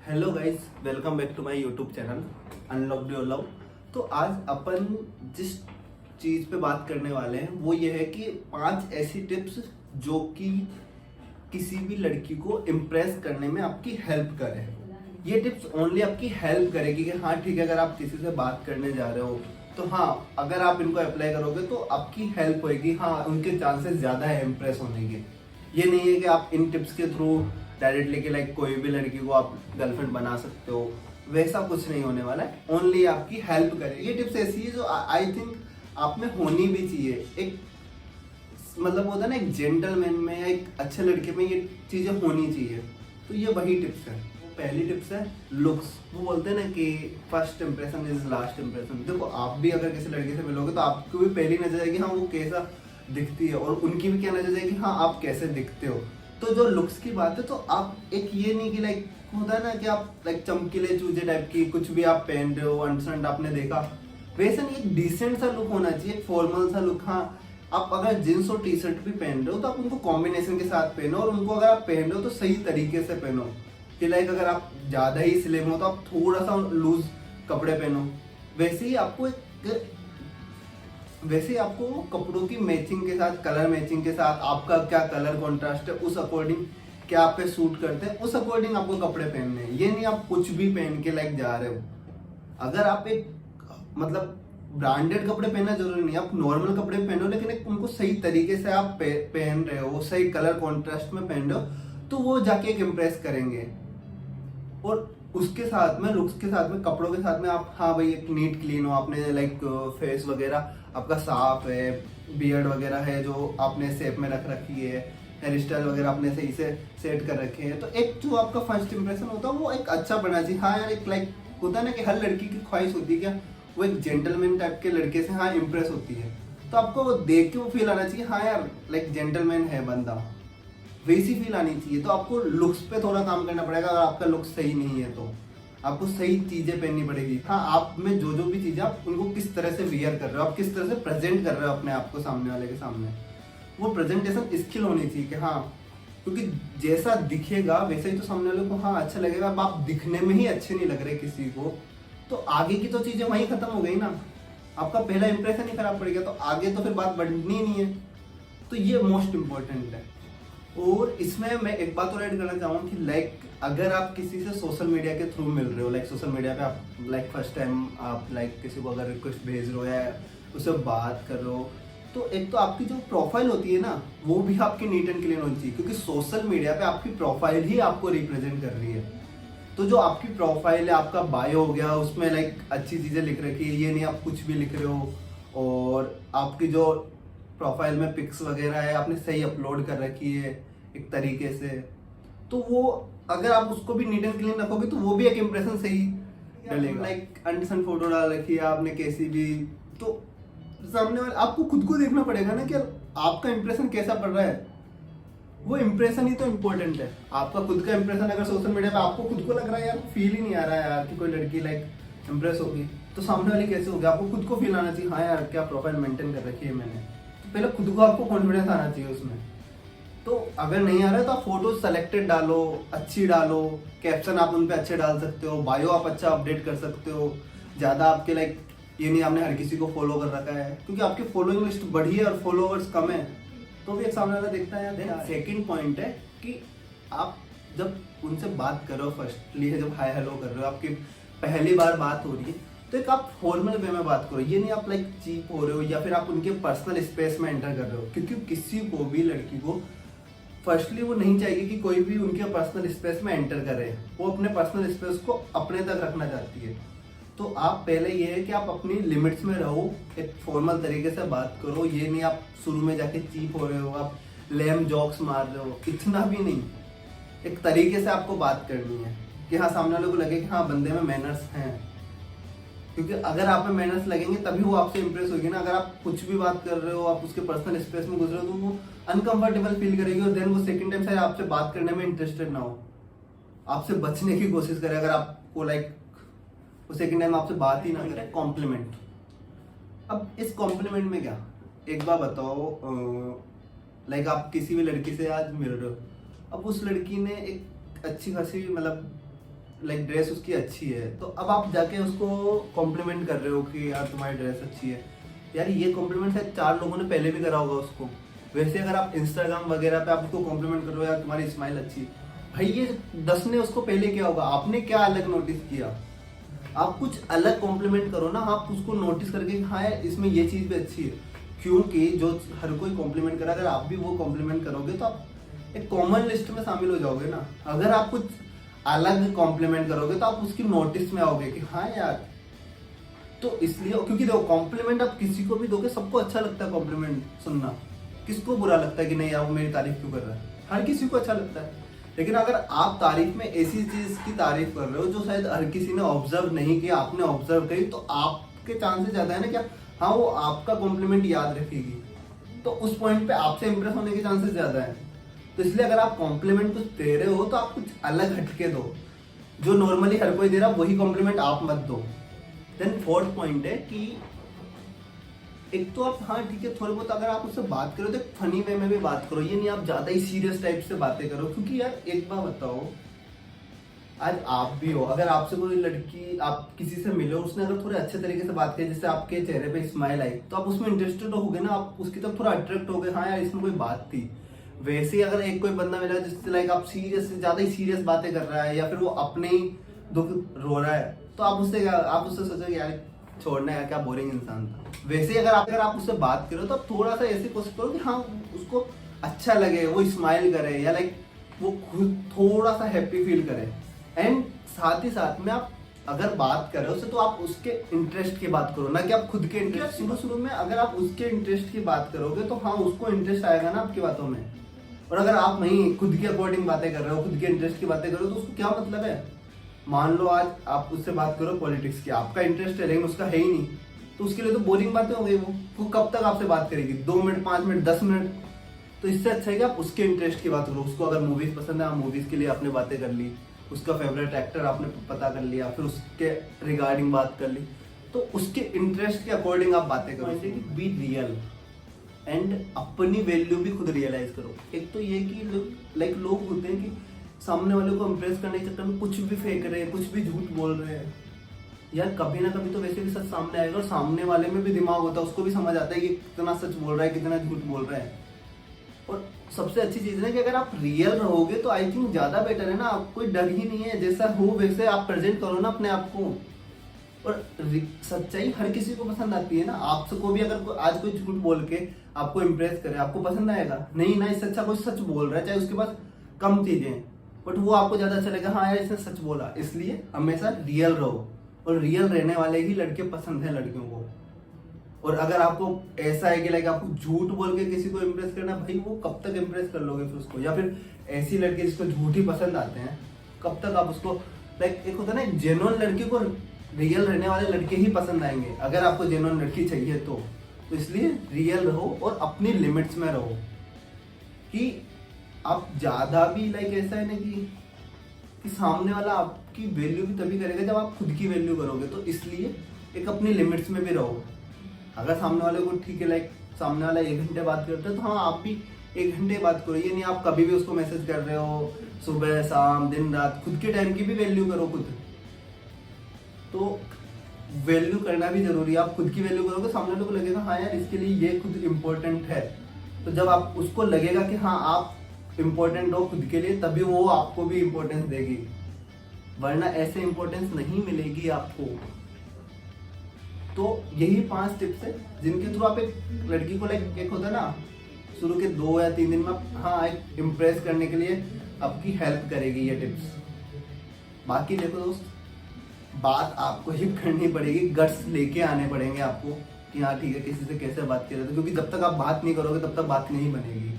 Hello guys, welcome back to my YouTube channel unlock your love. तो आज अपन जिस चीज़ पे बात करने वाले हैं वो ये है कि 5 ऐसी टिप्स जो कि किसी भी लड़की को इम्प्रेस करने में आपकी हेल्प करें। ये टिप्स ओनली आपकी हेल्प करेगी कि हाँ ठीक है, अगर आप किसी से बात करने जा रहे हो तो हाँ, अगर आप इनको अप्लाई करोगे तो आपकी हेल्प होएगी। हाँ, उनके चांसेस ज़्यादा है इम्प्रेस होने के। ये नहीं है कि आप इन टिप्स के थ्रू डायरेक्टली कि लाइक कोई भी लड़की को आप गर्लफ्रेंड बना सकते हो, वैसा कुछ नहीं होने वाला है। ओनली आपकी हेल्प करेगी। ये टिप्स ऐसी है जो आई थिंक आप में होनी भी चाहिए। एक मतलब होता है ना, एक जेंटलमैन में या एक अच्छे लड़के में ये चीज़ें होनी चाहिए। तो ये वही टिप्स है। पहली टिप्स है लुक्स। वो बोलते हैं ना कि first impression is last impression. देखो, आप भी अगर किसी लड़के से मिलोगे तो आपको भी पहली नजर आएगी हाँ वो कैसा दिखती है, और उनकी भी क्या नजर आएगी हाँ आप कैसे दिखते हो। तो जो लुक्स की बात है, तो आप एक ये नहीं कि लाइक होता है ना कि आप लाइक चमकीले चूजे टाइप की कुछ भी आप पहन रहे हो, अनसंट आपने देखा, वैसे नहीं। एक डिसेंट सा लुक होना चाहिए, एक फॉर्मल सा लुक। हाँ, आप अगर जींस और टी शर्ट भी पहन रहे हो तो आप उनको कॉम्बिनेशन के साथ पहनो, और उनको अगर आप पहन रहे हो तो सही तरीके से पहनो। कि लाइक अगर आप ज़्यादा ही स्लिम हो तो आप थोड़ा सा लूज कपड़े पहनो। वैसे ही आपको कपड़ों की मैचिंग के साथ, कलर मैचिंग के साथ, आपका क्या कलर कॉन्ट्रास्ट है उस अकॉर्डिंग क्या आप पे सूट करते हैं, उस अकॉर्डिंग आपको कपड़े पहनने हैं। ये नहीं आप कुछ भी पहन के लाइक जा रहे हो। अगर आप एक मतलब ब्रांडेड कपड़े पहनना जरूरी नहीं, आप नॉर्मल कपड़े पहनो, लेकिन एक उनको सही तरीके से आप पहन रहे हो, सही कलर कॉन्ट्रास्ट में पहन रहे हो, तो वो जाके एक इम्प्रेस करेंगे। और उसके साथ में, लुक्स के साथ में, कपड़ों के साथ में आप हाँ भाई एक नीट क्लीन हो, आपने लाइक फेस वगैरह आपका साफ है, बियर्ड वगैरह है जो आपने शेप में रख रखी है, हेयर स्टाइल वगैरह आपने सही से सेट कर रखे हैं, तो एक जो आपका फर्स्ट इंप्रेशन होता है वो एक अच्छा बना चाहिए। हाँ यार, एक लाइक होता है ना कि हर लड़की की ख्वाहिश होती है क्या वो एक जेंटलमैन टाइप के लड़के से हाँ इम्प्रेस होती है। तो आपको वो देख के वो फील आना चाहिए हाँ यार लाइक जेंटलमैन है बंदा, वैसी फील आनी चाहिए। तो आपको लुक्स पे थोड़ा काम करना पड़ेगा। अगर आपका लुक सही नहीं है तो आपको सही चीजें पहननी पड़ेगी। हाँ, आप में जो जो भी चीजें आप उनको किस तरह से वियर कर रहे हो, आप किस तरह से प्रेजेंट कर रहे हो अपने आप को सामने वाले के सामने, वो प्रेजेंटेशन स्किल होनी चाहिए कि हाँ, क्योंकि जैसा दिखेगा वैसा ही तो सामने वाले को हाँ अच्छा लगेगा। अब आप दिखने में ही अच्छे नहीं लग रहे किसी को तो आगे की तो चीजें वहीं खत्म हो गई ना। आपका पहला इंप्रेशन ही खराब पड़ गया तो आगे तो फिर बात बढ़नी ही नहीं है। तो ये मोस्ट इम्पोर्टेंट है। और इसमें मैं एक बात और ऐड करना चाहूँगा कि लाइक अगर आप किसी से सोशल मीडिया के थ्रू मिल रहे हो, लाइक सोशल मीडिया पे आप लाइक फर्स्ट टाइम आप लाइक किसी को अगर रिक्वेस्ट भेज रहे हो या उससे बात कर रहे हो, तो एक तो आपकी जो प्रोफाइल होती है ना वो भी आपकी नीट एंड क्लीन होनी चाहिए, क्योंकि सोशल मीडिया पे आपकी प्रोफाइल ही आपको रिप्रेजेंट कर रही है। तो जो आपकी प्रोफाइल है, आपका बायो हो गया, उसमें लाइक अच्छी चीज़ें लिख रखी है, ये नहीं आप कुछ भी लिख रहे हो। और आपकी जो प्रोफाइल में पिक्स वगैरह है आपने सही अपलोड कर रखी है एक तरीके से, तो वो अगर आप उसको भी नीट एंड क्लीन रखोगे तो वो भी एक इम्प्रेशन सही डलेगा। लाइक अनसन फोटो डाल रखी है आपने कैसी भी, तो सामने वाले आपको खुद को देखना पड़ेगा ना कि आपका इम्प्रेशन कैसा पड़ रहा है। वो इम्प्रेशन ही तो इम्पोर्टेंट है। आपका खुद का इम्प्रेशन अगर सोशल मीडिया पे आपको खुद को लग रहा है यार फील ही नहीं आ रहा है यार कि कोई लड़की लाइक इम्प्रेस होगी, तो सामने वाली कैसे होगी। आपको खुद को फील आना चाहिए हाँ यार क्या प्रोफाइल मेंटेन कर रखी है मैंने। तो पहले खुद को आपको कॉन्फिडेंस आना चाहिए उसमें। तो अगर नहीं आ रहा है तो आप फोटो सेलेक्टेड डालो, अच्छी डालो, कैप्शन आप उन पे अच्छे डाल सकते हो, बायो आप अच्छा अपडेट कर सकते हो। ज़्यादा आपके लाइक ये नहीं आपने हर किसी को फॉलो कर रखा है, क्योंकि आपकी फॉलोइंग लिस्ट बढ़ी है और फॉलोअर्स कम है तो भी एक सामने वाला देखता है। देन सेकंड पॉइंट है कि आप जब उनसे बात कर रहे हो, फर्स्टली जब हाय हेलो कर रहे हो, आपकी पहली बार बात हो रही है, तो एक आप फॉर्मल वे में बात करो। ये नहीं आप लाइक चीप हो रहे हो या फिर आप उनके पर्सनल स्पेस में एंटर कर रहे हो, क्योंकि किसी को भी लड़की को फर्स्टली वो नहीं चाहिए कि कोई भी उनके पर्सनल स्पेस में एंटर करे। वो अपने पर्सनल स्पेस को अपने तक रखना चाहती है। तो आप पहले ये है कि आप अपनी लिमिट्स में रहो, एक फॉर्मल तरीके से बात करो। ये नहीं आप शुरू में जाके चीप हो रहे हो, आप लेम जॉक्स मार रहे हो, इतना भी नहीं। एक तरीके से आपको बात करनी है कि हाँ सामने वाले को लगे कि हाँ बंदे में मैनर्स हैं, क्योंकि अगर आप में मैनर्स लगेंगे तभी वो आपसे इंप्रेस होगी ना। अगर आप कुछ भी बात कर रहे हो, आप उसके पर्सनल स्पेस में घुस रहे हो, तो वो अनकंफर्टेबल फील करेगी और देन वो सेकंड टाइम शायद आपसे बात करने में इंटरेस्टेड ना हो, आपसे बचने की कोशिश करे। अगर आपको लाइक वो सेकंड टाइम आपसे बात ही ना करे। कॉम्प्लीमेंट। अब इस कॉम्प्लीमेंट में क्या, एक बार बताओ, लाइक आप किसी भी लड़की से आज मिल रहे हो, अब उस लड़की ने एक अच्छी खासी मतलब लाइक ड्रेस उसकी अच्छी है, तो अब आप जाके उसको कॉम्प्लीमेंट कर रहे हो कि यार तुम्हारी ड्रेस अच्छी है। यार ये कॉम्प्लीमेंट शायद 4 लोगों ने पहले भी करा होगा उसको। वैसे अगर आप इंस्टाग्राम वगैरह पे आप उसको कॉम्प्लीमेंट करो यार तुम्हारी स्माइल अच्छी, भाई ये 10 ने उसको पहले किया होगा, आपने क्या अलग नोटिस किया? आप कुछ अलग कॉम्प्लीमेंट करो ना, आप उसको नोटिस करके हाँ यार इसमें ये चीज़ भी अच्छी है। क्योंकि जो हर कोई कॉम्प्लीमेंट करा, अगर आप भी वो कॉम्प्लीमेंट करोगे तो आप एक कॉमन लिस्ट में शामिल हो जाओगे ना। अगर आप कुछ अलग कॉम्प्लीमेंट करोगे तो आप उसकी नोटिस में आओगे कि हाँ यार। तो इसलिए, क्योंकि देखो कॉम्प्लीमेंट आप किसी को भी दोगे सबको अच्छा लगता है कॉम्प्लीमेंट सुनना। किसको बुरा लगता है कि नहीं यार वो मेरी तारीफ क्यों कर रहा है? हर किसी को अच्छा लगता है। लेकिन अगर आप तारीफ में ऐसी चीज की तारीफ कर रहे हो जो शायद हर किसी ने ऑब्जर्व नहीं किया, आपने ऑब्जर्व करी, तो आपके चांसेस ज्यादा है ना क्या हाँ वो आपका कॉम्प्लीमेंट याद रखेगी, तो उस पॉइंट पे आपसे इंप्रेस होने के चांसेस ज्यादा है। तो इसलिए अगर आप कॉम्प्लीमेंट कुछ दे रहे हो तो आप कुछ अलग हटके दो, जो नॉर्मली हर कोई दे रहा वही कॉम्प्लीमेंट आप मत दो। देन फोर्थ पॉइंट है कि एक तो आप हाँ ठीक है थोड़े बहुत अगर आप उससे बात करो तो फनी वे में भी बात करो, ये नहीं आप ज्यादा ही सीरियस टाइप से बातें करो। क्योंकि यार एक बात बताओ, आज आप भी हो, अगर आपसे कोई लड़की आप किसी से मिले उसने अगर थोड़े अच्छे तरीके से बात की जिससे आपके चेहरे पे स्माइल आई तो आप उसमें इंटरेस्टेड होगे ना, आप उसकी तरफ थोड़ा अट्रैक्ट हो गए, हाँ यार इसमें कोई बात थी। वैसे ही अगर एक कोई बंदा मिला जिससे लाइक आप सीरियस ज्यादा ही सीरियस बातें कर रहा है या फिर वो अपने ही दुख रो रहा है, तो आप उससे सोचोगे यार छोड़ना है क्या बोरिंग इंसान था। वैसे ही अगर आप उससे बात करो तो आप थोड़ा सा ऐसी कोशिश करो कि हाँ उसको अच्छा लगे, वो स्माइल करे या लाइक वो खुद थोड़ा सा हैप्पी फील करे। एंड साथ ही साथ में आप अगर बात कर रहे हो उससे तो आप उसके इंटरेस्ट की बात करो, ना कि आप खुद के इंटरेस्ट। शुरू में अगर आप उसके इंटरेस्ट की बात करोगे तो हाँ उसको इंटरेस्ट आएगा ना आपकी बातों में। और अगर आप वहीं खुद के अकॉर्डिंग बातें कर रहे हो, खुद के इंटरेस्ट की बातें कर रहे हो, तो उसको क्या मतलब है? मान लो आज आप उससे बात करो पॉलिटिक्स की, आपका इंटरेस्ट है लेकिन उसका है ही नहीं, तो उसके लिए तो बोरिंग बातें हो गई। वो कब तक आपसे बात करेगी? 2 मिनट, 5 मिनट, 10 मिनट। तो इससे अच्छा है कि आप उसके इंटरेस्ट की बात करो। उसको अगर मूवीज पसंद है, आप मूवीज के लिए आपने बातें कर ली, उसका फेवरेट एक्टर आपने पता कर लिया, फिर उसके रिगार्डिंग बात कर ली, तो उसके इंटरेस्ट के अकॉर्डिंग आप बातें करो। बी रियल एंड अपनी वैल्यू भी खुद रियलाइज करो। एक तो ये कि लाइक लोग होते हैं कि सामने वाले को इम्प्रेस करने के चक्कर में कुछ भी फेंक रहे हैं, कुछ भी झूठ बोल रहे हैं। यार कभी ना कभी तो वैसे भी सच सामने आएगा, और सामने वाले में भी दिमाग होता है, उसको भी समझ आता है कि कितना सच बोल रहा है, कितना झूठ बोल रहा है। और सबसे अच्छी चीज है कि अगर आप रियल रहोगे तो आई थिंक ज्यादा बेटर है ना, आप कोई डर ही नहीं है, जैसा हो वैसे आप प्रेजेंट करो ना अपने आप को। और सच्चाई हर किसी को पसंद आती है ना। आपसे को भी अगर आज कोई झूठ बोल के आपको इम्प्रेस करे, आपको पसंद आएगा नहीं ना। इससे अच्छा कोई सच बोल रहा है, चाहे उसके पास कम चीजें, बट वो आपको ज्यादा अच्छा लगेगा, हाँ यार इसने सच बोला। इसलिए हमेशा रियल रहो, और रियल रहने वाले ही लड़के पसंद है लड़कियों को। और अगर आपको ऐसा है कि लाइक आपको झूठ बोल के किसी को इम्प्रेस करना, भाई वो कब तक इम्प्रेस कर लोगे फिर उसको? या फिर ऐसी लड़के जिसको झूठ ही पसंद आते हैं, कब तक आप उसको लाइक एक होता है ना जेन्युइन लड़के को रियल रहने वाले लड़के ही पसंद आएंगे, अगर आपको जेन्युइन लड़की चाहिए तो। इसलिए रियल रहो और अपनी लिमिट्स में रहो, कि आप ज्यादा भी लाइक ऐसा है ना कि सामने वाला आपकी वैल्यू भी तभी करेगा जब आप खुद की वैल्यू करोगे। तो इसलिए एक अपनी लिमिट्स में भी रहो। अगर सामने वाले को ठीक है लाइक सामने वाला 1 घंटे बात करता है तो हाँ आप भी 1 घंटे बात करो। ये नहीं आप कभी भी उसको मैसेज कर रहे हो, सुबह शाम दिन रात। खुद के टाइम की भी वैल्यू करो खुद। तो वैल्यू करना भी जरूरी है। आप खुद की वैल्यू करोगे, सामने वाले को लगेगा हाँ यार इसके लिए ये खुद इम्पोर्टेंट है। तो जब आप उसको लगेगा कि हाँ आप इम्पोर्टेंट हो खुद के लिए, तभी वो आपको भी इम्पोर्टेंस देगी, वरना ऐसे इम्पोर्टेंस नहीं मिलेगी आपको। तो यही 5 टिप्स है जिनके थ्रू आप एक लड़की को लाइक एक होता है ना शुरू के 2 या 3 दिन में हाँ एक इम्प्रेस करने के लिए आपकी हेल्प करेगी ये टिप्स। बाकी देखो दोस्त, बात आपको ही करनी पड़ेगी, गट्स लेके आने पड़ेंगे आपको कि हाँ ठीक है किसी से कैसे बात करें। तो क्योंकि जब तक आप बात नहीं करोगे तब तक बात नहीं बनेगी।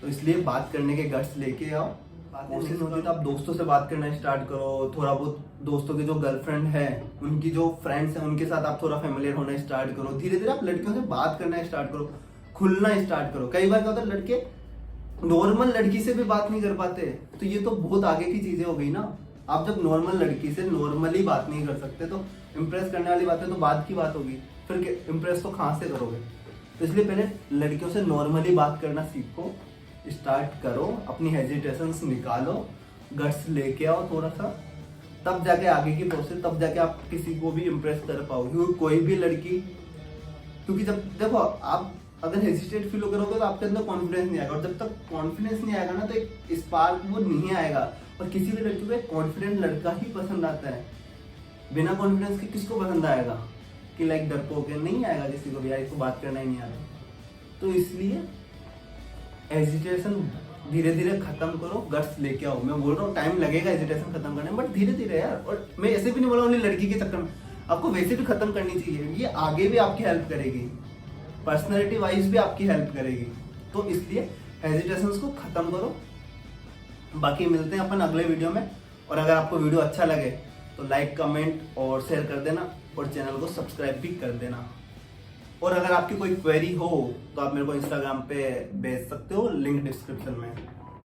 तो इसलिए बात करने के गट्स लेके आओ। कोशिश होती है तो आप दोस्तों से बात करना स्टार्ट करो। थोड़ा बहुत दोस्तों के जो गर्लफ्रेंड है, उनकी जो फ्रेंड्स हैं, उनके साथ आप थोड़ा फेमिलियर होना स्टार्ट करो। धीरे धीरे आप लड़कियों से बात करना स्टार्ट करो, खुलना स्टार्ट करो। कई बार क्या होता है लड़के नॉर्मल लड़की से भी बात नहीं कर पाते, तो ये तो बहुत आगे की चीजें हो गई ना। आप जब नॉर्मल लड़की से नॉर्मली बात नहीं कर सकते तो इम्प्रेस करने वाली बात है तो बाद की बात होगी, फिर इम्प्रेस तो कहाँ से करोगे। तो इसलिए पहले लड़कियों से नॉर्मली बात करना सीखो, स्टार्ट करो, अपनी हेजिटेशंस निकालो, गट्स लेके आओ थोड़ा सा, तब जाके आगे की प्रोसेस, तब जाके आप किसी को भी इम्प्रेस कर पाओगे। क्योंकि कोई भी लड़की, क्योंकि जब देखो आप अगर हेजिटेट फील करोगे तो आपके अंदर कॉन्फिडेंस नहीं आएगा, और जब तक कॉन्फिडेंस नहीं आएगा ना तो एक स्पार्क वो नहीं आएगा। और किसी भी लड़की को एक कॉन्फिडेंट लड़का ही पसंद आता है। बिना कॉन्फिडेंस के किसको पसंद आएगा कि लाइक डरपोक है, नहीं आएगा किसी को भी, यार इसको बात करना ही नहीं आता। तो इसलिए हेजिटेशन धीरे धीरे खत्म करो, गट्स लेके आओ। मैं बोल रहा हूँ टाइम लगेगा हेजिटेशन खत्म करने में, बट धीरे धीरे यार। और मैं ऐसे भी नहीं बोला ओनली लड़की के चक्कर में, आपको वैसे भी खत्म करनी चाहिए। ये आगे भी आपकी हेल्प करेगी, पर्सनैलिटी वाइज भी आपकी हेल्प करेगी। तो इसलिए हेजिटेशंस को खत्म करो। बाकी मिलते हैं अपन अगले वीडियो में। और अगर आपको वीडियो अच्छा लगे तो लाइक, कमेंट और शेयर कर देना, और चैनल को सब्सक्राइब भी कर देना। और अगर आपकी कोई क्वेरी हो तो आप मेरे को इंस्टाग्राम पे भेज सकते हो, लिंक डिस्क्रिप्शन में।